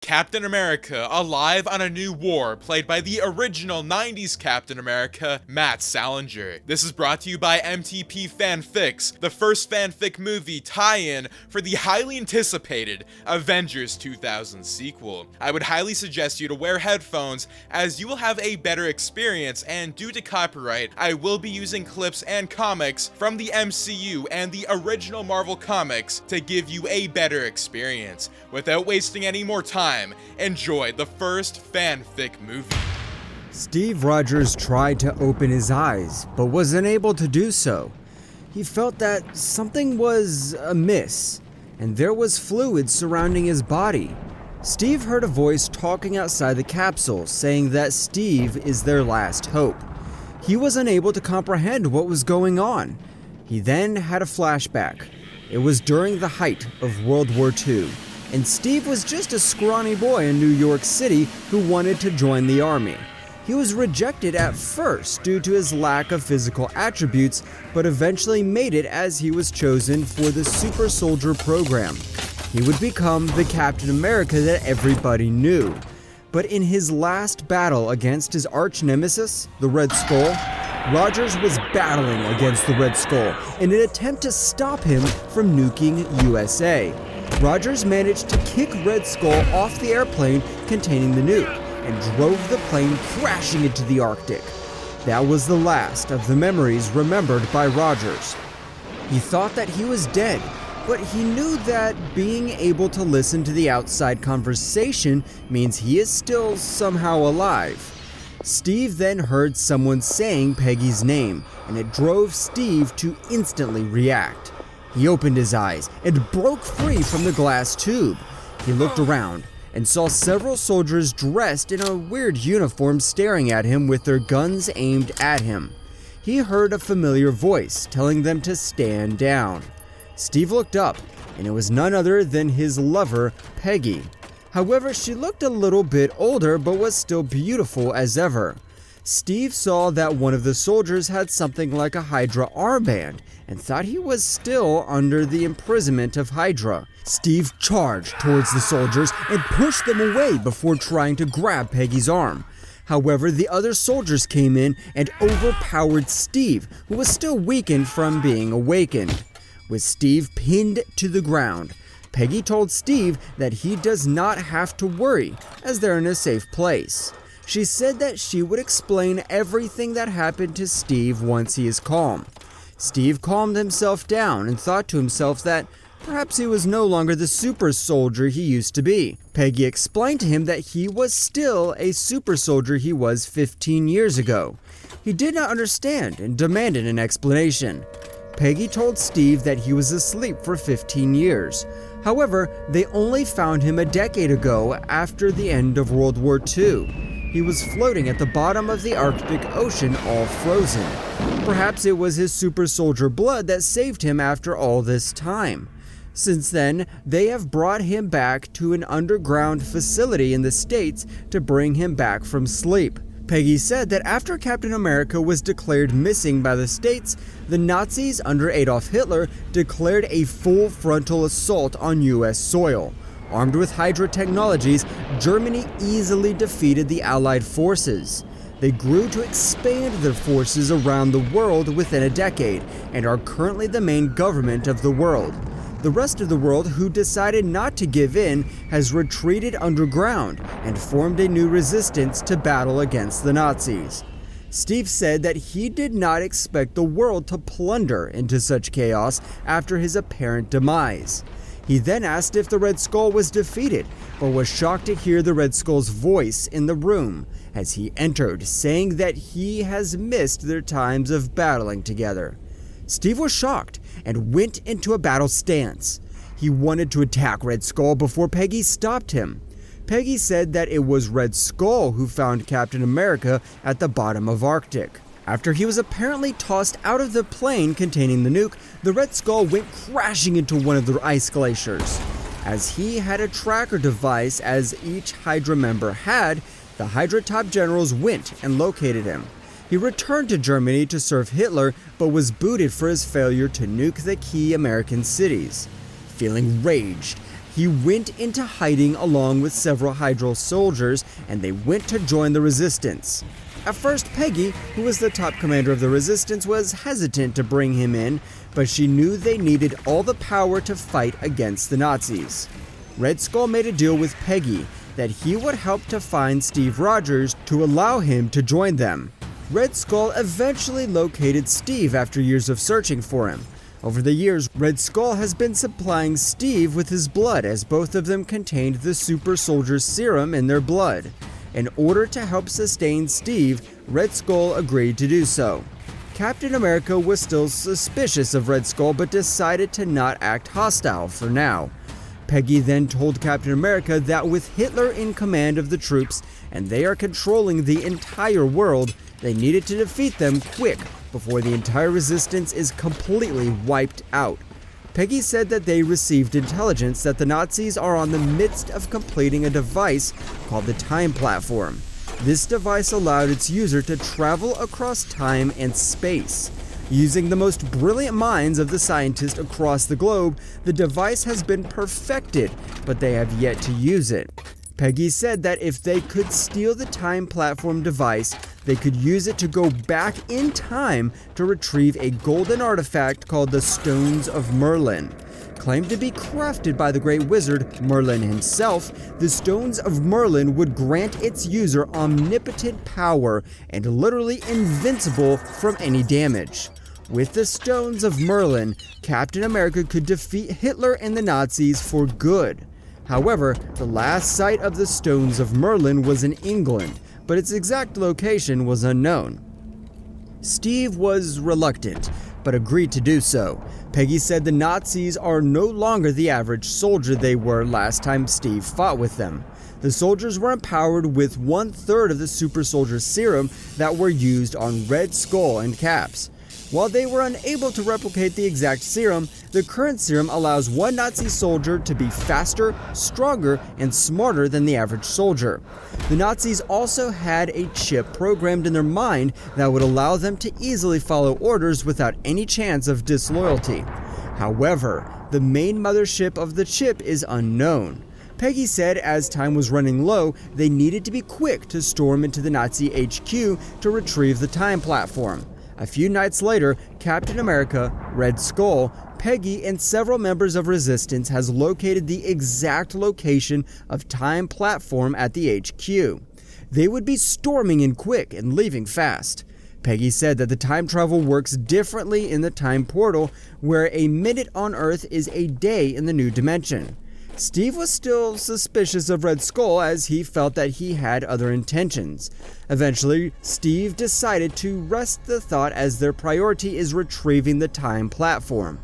Captain America alive on a new war played by the original 90s Captain America, Matt Salinger. This is brought to you by MTP Fanfics, the first fanfic movie tie-in for the highly anticipated Avengers 2000 sequel. I would highly suggest you to wear headphones as you will have a better experience, and due to copyright, I will be using clips and comics from the MCU and the original Marvel comics to give you a better experience. Without wasting any more time, enjoy the first fanfic movie. Steve Rogers tried to open his eyes, but was unable to do so. He felt that something was amiss, and there was fluid surrounding his body. Steve heard a voice talking outside the capsule, saying that Steve is their last hope. He was unable to comprehend what was going on. He then had a flashback. It was during the height of World War II, and Steve was just a scrawny boy in New York City who wanted to join the army. He was rejected at first due to his lack of physical attributes, but eventually made it as he was chosen for the Super Soldier program. He would become the Captain America that everybody knew. But in his last battle against his arch nemesis, the Red Skull, Rogers was battling against the Red Skull in an attempt to stop him from nuking USA. Rogers managed to kick Red Skull off the airplane containing the nuke and drove the plane crashing into the Arctic. That was the last of the memories remembered by Rogers. He thought that he was dead, but he knew that being able to listen to the outside conversation means he is still somehow alive. Steve then heard someone saying Peggy's name, and it drove Steve to instantly react. He opened his eyes and broke free from the glass tube. He looked around and saw several soldiers dressed in a weird uniform staring at him with their guns aimed at him. He heard a familiar voice telling them to stand down. Steve looked up, and it was none other than his lover, Peggy. However, she looked a little bit older but was still beautiful as ever. Steve saw that one of the soldiers had something like a Hydra armband and thought he was still under the imprisonment of Hydra. Steve charged towards the soldiers and pushed them away before trying to grab Peggy's arm. However, the other soldiers came in and overpowered Steve, who was still weakened from being awakened. With Steve pinned to the ground, Peggy told Steve that he does not have to worry, as they're in a safe place. She said that she would explain everything that happened to Steve once he is calm. Steve calmed himself down and thought to himself that perhaps he was no longer the super soldier he used to be. Peggy explained to him that he was still a super soldier he was 15 years ago. He did not understand and demanded an explanation. Peggy told Steve that he was asleep for 15 years. However, they only found him a decade ago after the end of World War II. He was floating at the bottom of the Arctic Ocean, all frozen. Perhaps it was his super soldier blood that saved him after all this time. Since then, they have brought him back to an underground facility in the States to bring him back from sleep. Peggy said that after Captain America was declared missing by the States, the Nazis under Adolf Hitler declared a full frontal assault on US soil. Armed with Hydra technologies, Germany easily defeated the Allied forces. They grew to expand their forces around the world within a decade and are currently the main government of the world. The rest of the world, who decided not to give in, has retreated underground and formed a new resistance to battle against the Nazis. Steve said that he did not expect the world to plunder into such chaos after his apparent demise. He then asked if the Red Skull was defeated, but was shocked to hear the Red Skull's voice in the room as he entered, saying that he has missed their times of battling together. Steve was shocked and went into a battle stance. He wanted to attack Red Skull before Peggy stopped him. Peggy said that it was Red Skull who found Captain America at the bottom of Arctic. After he was apparently tossed out of the plane containing the nuke, the Red Skull went crashing into one of the ice glaciers. As he had a tracker device as each Hydra member had, the Hydra top generals went and located him. He returned to Germany to serve Hitler, but was booted for his failure to nuke the key American cities. Feeling raged, He went into hiding along with several Hydra soldiers, and they went to join the resistance. At first, Peggy, who was the top commander of the resistance, was hesitant to bring him in, but she knew they needed all the power to fight against the Nazis. Red Skull made a deal with Peggy that he would help to find Steve Rogers to allow him to join them. Red Skull eventually located Steve after years of searching for him. Over the years, Red Skull has been supplying Steve with his blood, as both of them contained the super soldier serum in their blood. In order to help sustain Steve, Red Skull agreed to do so. Captain America was still suspicious of Red Skull, but decided to not act hostile for now. Peggy then told Captain America that with Hitler in command of the troops and they are controlling the entire world, they needed to defeat them quick before the entire resistance is completely wiped out. Peggy said that they received intelligence that the Nazis are on the midst of completing a device called the Time Platform. This device allowed its user to travel across time and space. Using the most brilliant minds of the scientists across the globe, the device has been perfected, but they have yet to use it. Peggy said that if they could steal the Time Platform device, they could use it to go back in time to retrieve a golden artifact called the Stones of Merlin. Claimed to be crafted by the great wizard Merlin himself, the Stones of Merlin would grant its user omnipotent power and literally invincible from any damage. With the Stones of Merlin, Captain America could defeat Hitler and the Nazis for good. However, the last sight of the Stones of Merlin was in England, but its exact location was unknown. Steve was reluctant, but agreed to do so. Peggy said the Nazis are no longer the average soldier they were last time Steve fought with them. The soldiers were empowered with 1/3 of the super soldier serum that were used on Red Skull and Caps. While they were unable to replicate the exact serum, the current serum allows one Nazi soldier to be faster, stronger, and smarter than the average soldier. The Nazis also had a chip programmed in their mind that would allow them to easily follow orders without any chance of disloyalty. However, the main mothership of the chip is unknown. Peggy said as time was running low, they needed to be quick to storm into the Nazi HQ to retrieve the Time Platform. A few nights later, Captain America, Red Skull, Peggy, and several members of Resistance has located the exact location of Time Platform at the HQ. They would be storming in quick and leaving fast. Peggy said that the time travel works differently in the time portal, where a minute on Earth is a day in the new dimension. Steve was still suspicious of Red Skull as he felt that he had other intentions. Eventually, Steve decided to rest the thought as their priority is retrieving the Time Platform.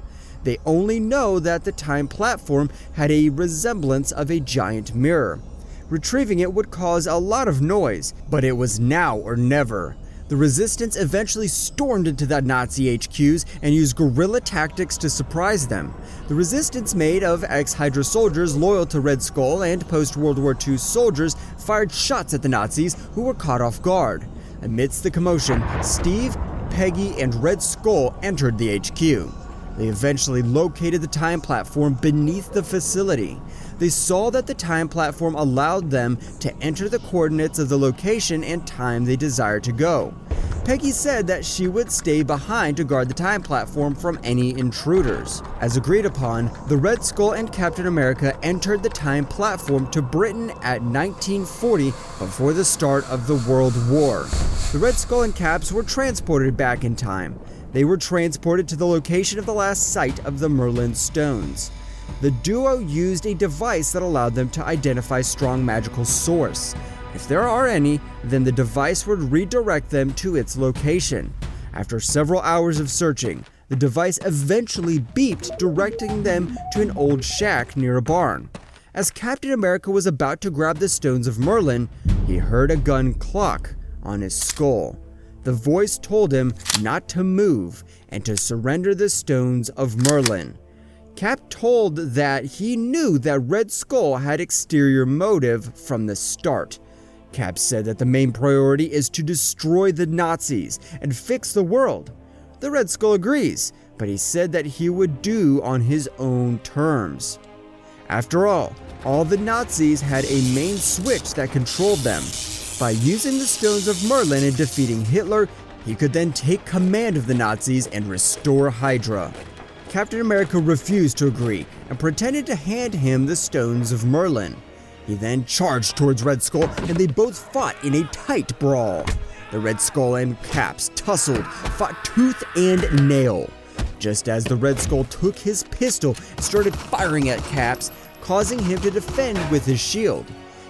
They only know that the Time Platform had a resemblance of a giant mirror. Retrieving it would cause a lot of noise, but it was now or never. The Resistance eventually stormed into the Nazi HQs and used guerrilla tactics to surprise them. The Resistance, made of ex-Hydra soldiers loyal to Red Skull and post-World War II soldiers, fired shots at the Nazis, who were caught off guard. Amidst the commotion, Steve, Peggy, and Red Skull entered the HQ. They eventually located the Time Platform beneath the facility. They saw that the Time Platform allowed them to enter the coordinates of the location and time they desired to go. Peggy said that she would stay behind to guard the Time Platform from any intruders. As agreed upon, the Red Skull and Captain America entered the Time Platform to Britain at 1940 before the start of the World War. The Red Skull and Caps were transported back in time. They were transported to the location of the last site of the Merlin Stones. The duo used a device that allowed them to identify strong magical source. If there are any, then the device would redirect them to its location. After several hours of searching, the device eventually beeped, directing them to an old shack near a barn. As Captain America was about to grab the Stones of Merlin, he heard a gun clock on his skull. The voice told him not to move and to surrender the Stones of Merlin. Cap told that he knew that Red Skull had exterior motive from the start. Cap said that the main priority is to destroy the Nazis and fix the world. The Red Skull agrees, but he said that he would do on his own terms. After all the Nazis had a main switch that controlled them. By using the Stones of Merlin and defeating Hitler, he could then take command of the Nazis and restore Hydra. Captain America refused to agree and pretended to hand him the Stones of Merlin. He then charged towards Red Skull and they both fought in a tight brawl. The Red Skull and Caps tussled, fought tooth and nail. Just as the Red Skull took his pistol and started firing at Caps, causing him to defend with his shield.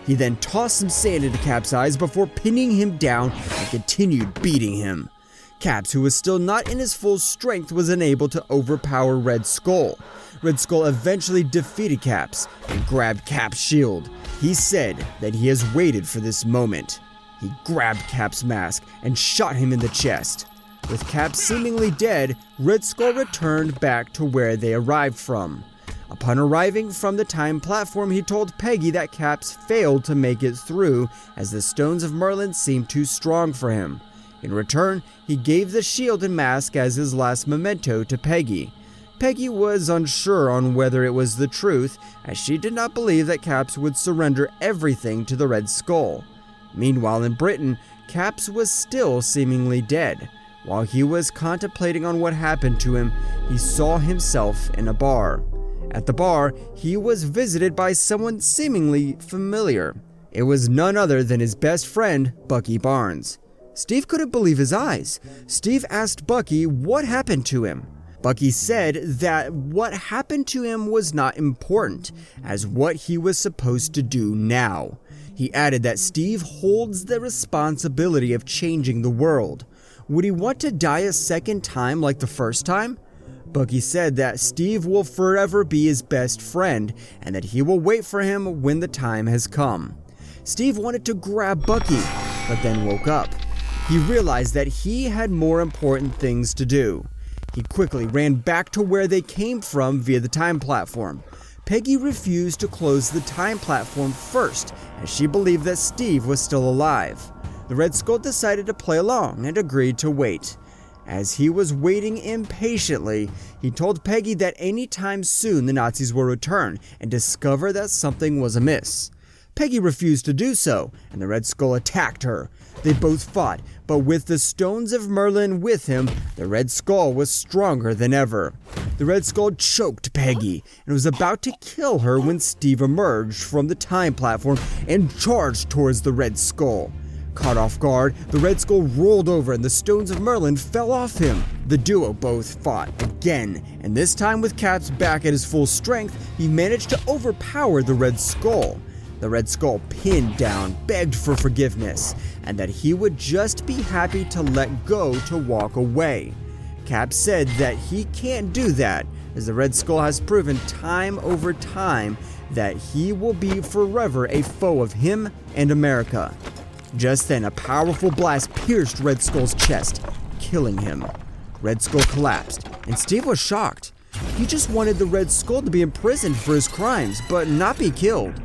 He then tossed some sand into Cap's eyes before pinning him down and continued beating him. Caps, who was still not in his full strength, was unable to overpower Red Skull. Red Skull eventually defeated Caps and grabbed Cap's shield. He said that he has waited for this moment. He grabbed Cap's mask and shot him in the chest. With Cap seemingly dead, Red Skull returned back to where they arrived from. Upon arriving from the time platform, he told Peggy that Caps failed to make it through as the Stones of Merlin seemed too strong for him. In return, he gave the shield and mask as his last memento to Peggy. Peggy was unsure on whether it was the truth, as she did not believe that Caps would surrender everything to the Red Skull. Meanwhile, in Britain, Caps was still seemingly dead. While he was contemplating on what happened to him, he saw himself in a bar. At the bar, he was visited by someone seemingly familiar. It was none other than his best friend, Bucky Barnes. Steve couldn't believe his eyes. Steve asked Bucky what happened to him. Bucky said that what happened to him was not important, as what he was supposed to do now. He added that Steve holds the responsibility of changing the world. Would he want to die a second time like the first time? Bucky said that Steve will forever be his best friend and that he will wait for him when the time has come. Steve wanted to grab Bucky, but then woke up. He realized that he had more important things to do. He quickly ran back to where they came from via the time platform. Peggy refused to close the time platform first, as she believed that Steve was still alive. The Red Skull decided to play along and agreed to wait. As he was waiting impatiently, he told Peggy that any time soon the Nazis will return and discover that something was amiss. Peggy refused to do so, and the Red Skull attacked her. They both fought, but with the Stones of Merlin with him, the Red Skull was stronger than ever. The Red Skull choked Peggy and was about to kill her when Steve emerged from the time platform and charged towards the Red Skull. Caught off guard, the Red Skull rolled over and the Stones of Merlin fell off him. The duo both fought again, and this time with Caps back at his full strength, he managed to overpower the Red Skull. The Red Skull pinned down, begged for forgiveness, and that he would just be happy to let go to walk away. Cap said that he can't do that, as the Red Skull has proven time over time that he will be forever a foe of him and America. Just then, a powerful blast pierced Red Skull's chest, killing him. Red Skull collapsed, and Steve was shocked. He just wanted the Red Skull to be imprisoned for his crimes, but not be killed.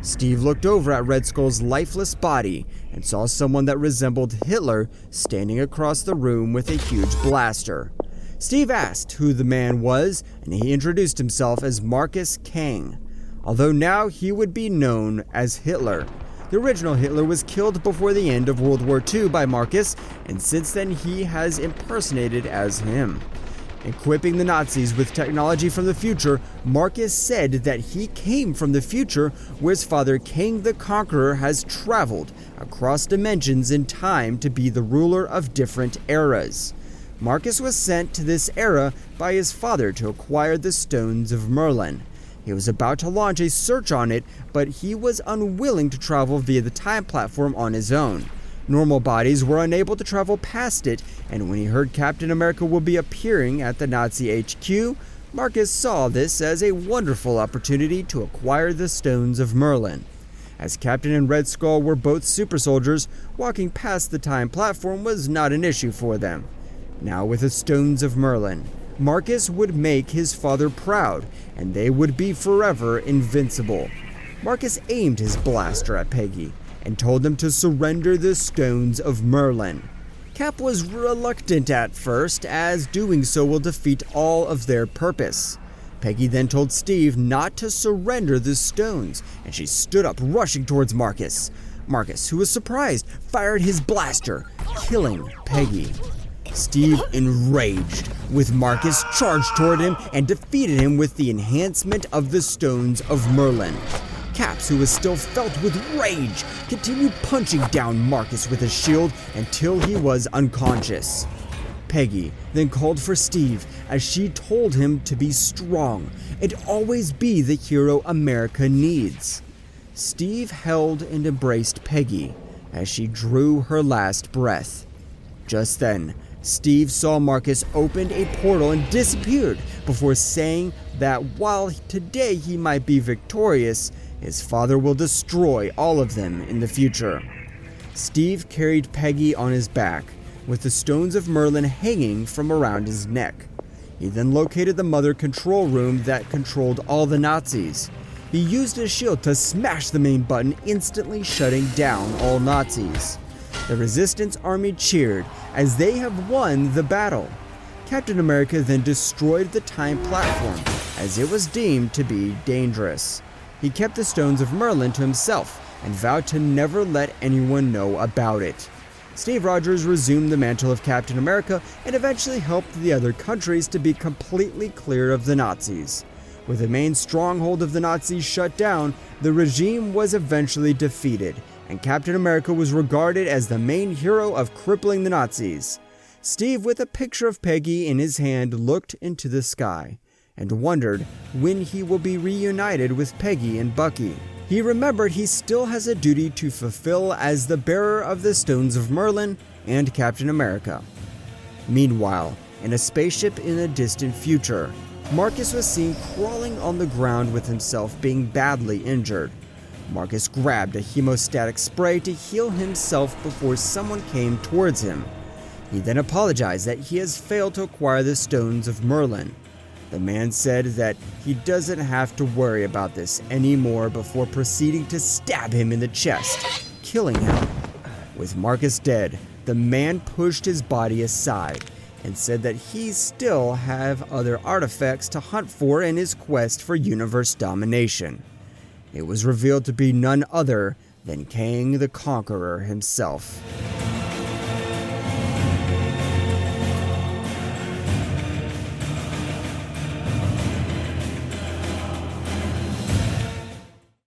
Steve looked over at Red Skull's lifeless body and saw someone that resembled Hitler standing across the room with a huge blaster. Steve asked who the man was, and he introduced himself as Marcus Kang, although now he would be known as Hitler. The original Hitler was killed before the end of World War II by Marcus, and since then he has impersonated as him. Equipping the Nazis with technology from the future, Marcus said that he came from the future where his father Kang the Conqueror has traveled across dimensions in time to be the ruler of different eras. Marcus was sent to this era by his father to acquire the Stones of Merlin. He was about to launch a search on it, but he was unwilling to travel via the time platform on his own. Normal bodies were unable to travel past it, and when he heard Captain America would be appearing at the Nazi HQ, Marcus saw this as a wonderful opportunity to acquire the Stones of Merlin. As Captain and Red Skull were both super soldiers, walking past the time platform was not an issue for them. Now with the Stones of Merlin, Marcus would make his father proud, and they would be forever invincible. Marcus aimed his blaster at Peggy and told them to surrender the Stones of Merlin. Cap was reluctant at first, as doing so will defeat all of their purpose. Peggy then told Steve not to surrender the stones, and she stood up, rushing towards Marcus. Marcus, who was surprised, fired his blaster, killing Peggy. Steve, enraged with Marcus, charged toward him and defeated him with the enhancement of the Stones of Merlin. Caps, who was still filled with rage, continued punching down Marcus with his shield until he was unconscious. Peggy then called for Steve as she told him to be strong and always be the hero America needs. Steve held and embraced Peggy as she drew her last breath. Just then, Steve saw Marcus opened a portal and disappeared before saying that while today he might be victorious, his father will destroy all of them in the future. Steve carried Peggy on his back, with the Stones of Merlin hanging from around his neck. He then located the mother control room that controlled all the Nazis. He used his shield to smash the main button, instantly shutting down all Nazis. The Resistance Army cheered as they have won the battle. Captain America then destroyed the time platform as it was deemed to be dangerous. He kept the Stones of Merlin to himself and vowed to never let anyone know about it. Steve Rogers resumed the mantle of Captain America and eventually helped the other countries to be completely clear of the Nazis. With the main stronghold of the Nazis shut down, the regime was eventually defeated, and Captain America was regarded as the main hero of crippling the Nazis. Steve, with a picture of Peggy in his hand, looked into the sky and wondered when he will be reunited with Peggy and Bucky. He remembered he still has a duty to fulfill as the bearer of the Stones of Merlin and Captain America. Meanwhile, in a spaceship in a distant future, Marcus was seen crawling on the ground with himself being badly injured. Marcus grabbed a hemostatic spray to heal himself before someone came towards him. He then apologized that he has failed to acquire the Stones of Merlin. The man said that he doesn't have to worry about this anymore before proceeding to stab him in the chest, killing him. With Marcus dead, the man pushed his body aside and said that he still have other artifacts to hunt for in his quest for universe domination. It was revealed to be none other than Kang the Conqueror himself.